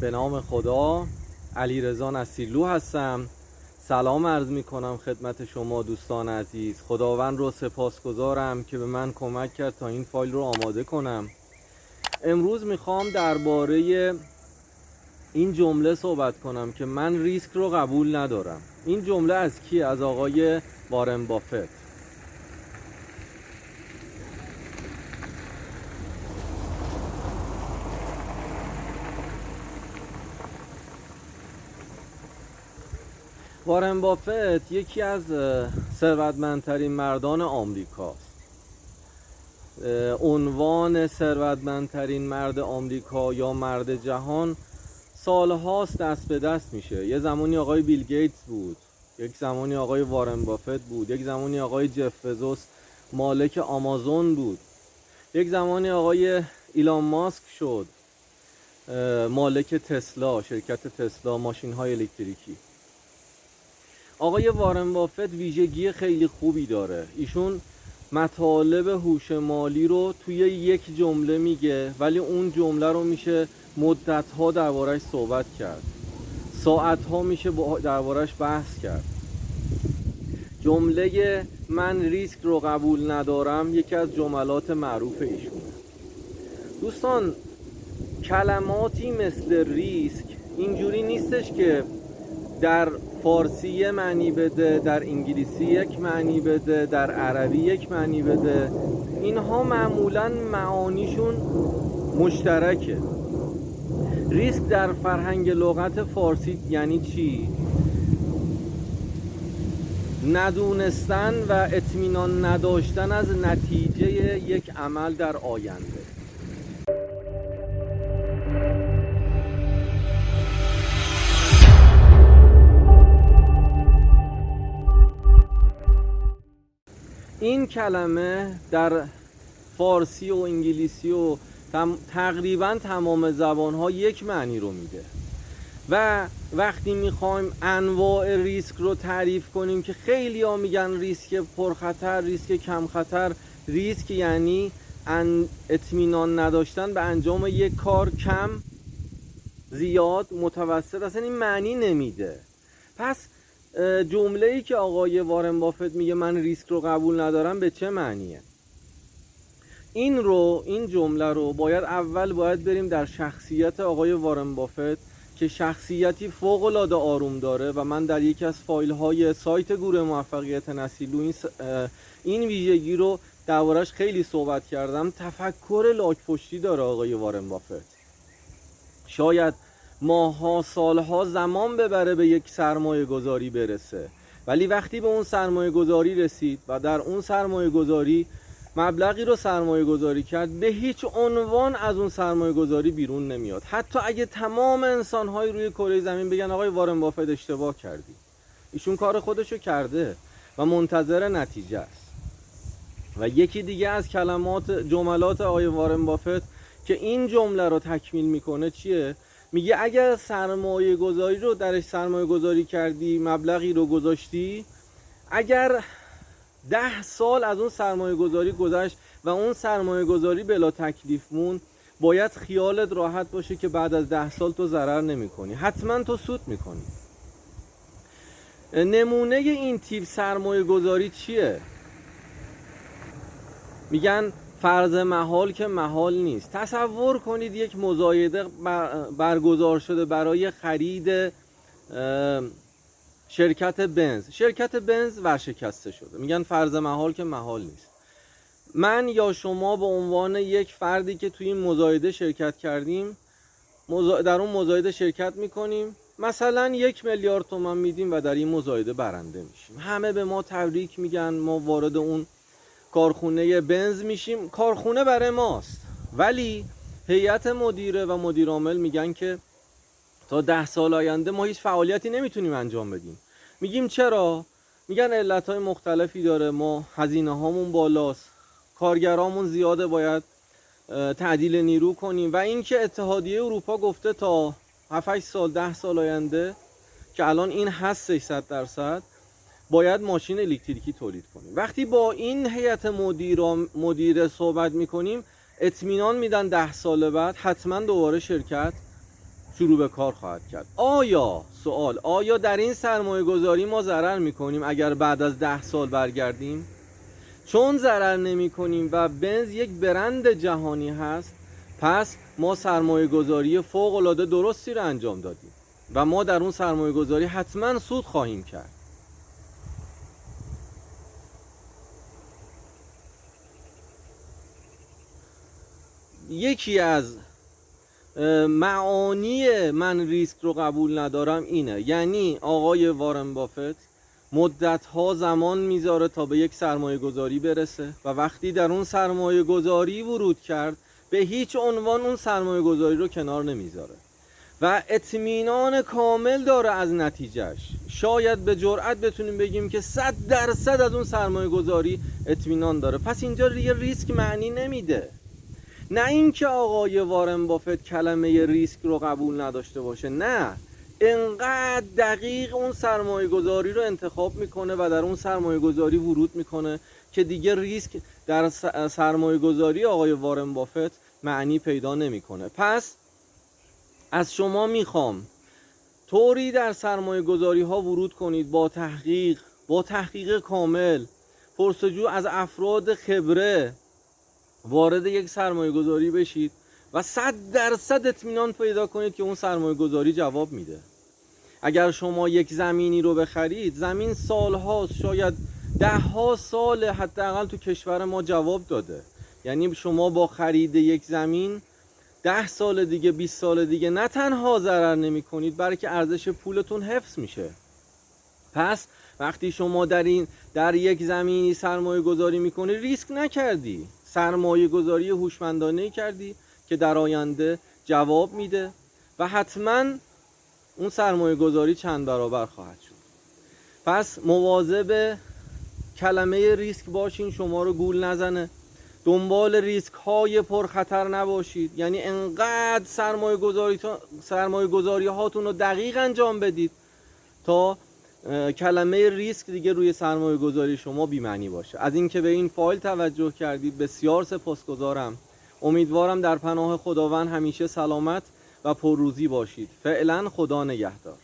به نام خدا. علیرضا نصیرلو هستم. سلام عرض می کنم خدمت شما دوستان عزیز. خداوند رو سپاسگزارم که به من کمک کرد تا این فایل رو آماده کنم. امروز میخوام درباره این جمله صحبت کنم که من ریسک رو قبول ندارم. این جمله از کی؟ از آقای وارن بافت. وارن بافت یکی از ثروتمندترین مردان آمریکاست. عنوان ثروتمندترین مرد آمریکا یا مرد جهان سالهاست دست به دست میشه. یه زمانی آقای بیل گیتس بود، یک زمانی آقای وارن بافت بود، یک زمانی آقای جف بزوس مالک آمازون بود، یک زمانی آقای ایلان ماسک شد مالک تسلا، شرکت تسلا ماشین های الکتریکی. آقای وارن بافت ویژگی خیلی خوبی داره. ایشون مطالب هوش مالی رو توی یک جمله میگه، ولی اون جمله رو میشه مدت‌ها دربارش صحبت کرد، ساعت‌ها میشه دربارش بحث کرد. جمله من ریسک رو قبول ندارم یکی از جملات معروف ایشونه. دوستان، کلماتی مثل ریسک اینجوری نیستش که در فارسی یک معنی بده، در انگلیسی یک معنی بده، در عربی یک معنی بده. اینها معمولاً معانیشون مشترکه. ریسک در فرهنگ لغت فارسی یعنی چی؟ ندونستن و اطمینان نداشتن از نتیجه یک عمل در آینده. این کلمه در فارسی و انگلیسی و تقریبا تمام زبان‌ها یک معنی رو میده و وقتی میخوایم انواع ریسک رو تعریف کنیم که خیلی ها میگن ریسک پرخطر، ریسک کم خطر. ریسک یعنی اطمینان نداشتن به انجام یک کار، کم، زیاد، متوسط. اصلا این معنی نمیده. پس جمله‌ای که آقای وارن بافت میگه من ریسک رو قبول ندارم به چه معنیه؟ این جمله رو باید بریم در شخصیت آقای وارن بافت که شخصیتی فوق‌العاده آروم داره و من در یکی از فایل‌های سایت گروه موفقیت نصیرلو این ویژگی رو دربارش خیلی صحبت کردم. تفکر لاک‌پشتی داره آقای وارن بافت. شاید ماها، سالها زمان ببره به یک سرمایه گذاری برسه، ولی وقتی به اون سرمایه گذاری رسید و در اون سرمایه گذاری مبلغی رو سرمایه گذاری کرد، به هیچ عنوان از اون سرمایه گذاری بیرون نمیاد. حتی اگه تمام انسان‌های روی کره زمین بگن آقای وارن بافت اشتباه کردی، ایشون کار خودشو کرده و منتظر نتیجه است. و یکی دیگه از جملات آقای وارن بافت که این جمله رو تکمیل میکنه چیه؟ میگه اگر سرمایه گذاری رو درش سرمایه گذاری کردی، مبلغی رو گذاشتی، اگر 10 سال از اون سرمایه گذاری گذشت و اون سرمایه گذاری بلا تکلیف موند، باید خیالت راحت باشه که بعد از 10 سال تو ضرر نمی کنی، حتما تو سود میکنی. نمونه این تیپ سرمایه گذاری چیه؟ میگن فرض محال که محال نیست. تصور کنید یک مزایده برگزار شده برای خرید شرکت بنز ورشکسته شده. میگن فرض محال که محال نیست. من یا شما به عنوان یک فردی که توی این مزایده شرکت کردیم، در اون مزایده شرکت میکنیم، مثلا 1 میلیارد تومان میدیم و در این مزایده برنده میشیم. همه به ما تبریک میگن، ما وارد اون کارخونه بنز میشیم، کارخونه برای ماست، ولی هیئت مدیره و مدیر عامل میگن که تا 10 سال آینده ما هیچ فعالیتی نمیتونیم انجام بدیم. میگیم چرا؟ میگن علتهای مختلفی داره، ما هزینه هامون بالاست، کارگرامون زیاده، باید تعدیل نیرو کنیم و اینکه اتحادیه اروپا گفته تا 7-8 سال 10 سال آینده که الان این هست 600% باید ماشین الکتریکی تولید کنیم. وقتی با این هیئت مدیره صحبت میکنیم، اطمینان میدن 10 سال بعد حتما دوباره شرکت شروع به کار خواهد کرد. آیا در این سرمایه گذاری ما ضرر میکنیم اگر بعد از 10 سال برگردیم؟ چون ضرر نمی کنیم و بنز یک برند جهانی هست، پس ما سرمایه گذاری فوق العاده درستی رو انجام دادیم و ما در اون سرمایه گذاری حتما سود خواهیم کرد. یکی از معانی من ریسک رو قبول ندارم اینه، یعنی آقای وارن بافت مدت‌ها زمان میذاره تا به یک سرمایه گذاری برسه و وقتی در اون سرمایه گذاری ورود کرد به هیچ عنوان اون سرمایه گذاری رو کنار نمیذاره و اطمینان کامل داره از نتیجهش. شاید به جرئت بتونیم بگیم که 100% از اون سرمایه گذاری اطمینان داره. پس اینجا دیگه ریسک معنی نمیده. نه اینکه آقای وارن بافت کلمه ریسک رو قبول نداشته باشه، نه، انقدر دقیق اون سرمایه گذاری رو انتخاب میکنه و در اون سرمایه گذاری ورود میکنه که دیگه ریسک در سرمایه گذاری آقای وارن بافت معنی پیدا نمیکنه. پس از شما میخوام طوری در سرمایه گذاری ها ورود کنید با تحقیق کامل، پرسجو از افراد خبره وارد یک سرمایه گذاری بشید و 100% اطمینان پیدا کنید که اون سرمایه گذاری جواب میده. اگر شما یک زمینی رو بخرید، زمین سالهاست، شاید 10 سال حداقل تو کشور ما جواب داده. یعنی شما با خرید یک زمین 10 سال دیگه، 20 سال دیگه نه تنها ضرر نمی کنید بلکه ارزش پولتون حفظ میشه. پس وقتی شما در یک زمینی سرمایه گذاری میکنی، ریسک نکردی، سرمایه گذاری هوشمندانه کردی که در آینده جواب میده و حتما اون سرمایه گذاری چند برابر خواهد شد. پس مواظب کلمه ریسک باشین، شما رو گول نزنه. دنبال ریسک های پرخطر نباشید، یعنی انقدر سرمایه گذاری هاتون رو دقیق انجام بدید تا کلمه ریسک دیگه روی سرمایه گذاری شما بی‌معنی باشه. از اینکه به این فایل توجه کردید بسیار سپاسگزارم. امیدوارم در پناه خداوند همیشه سلامت و پرروزی باشید. فعلا خدا نگهدار.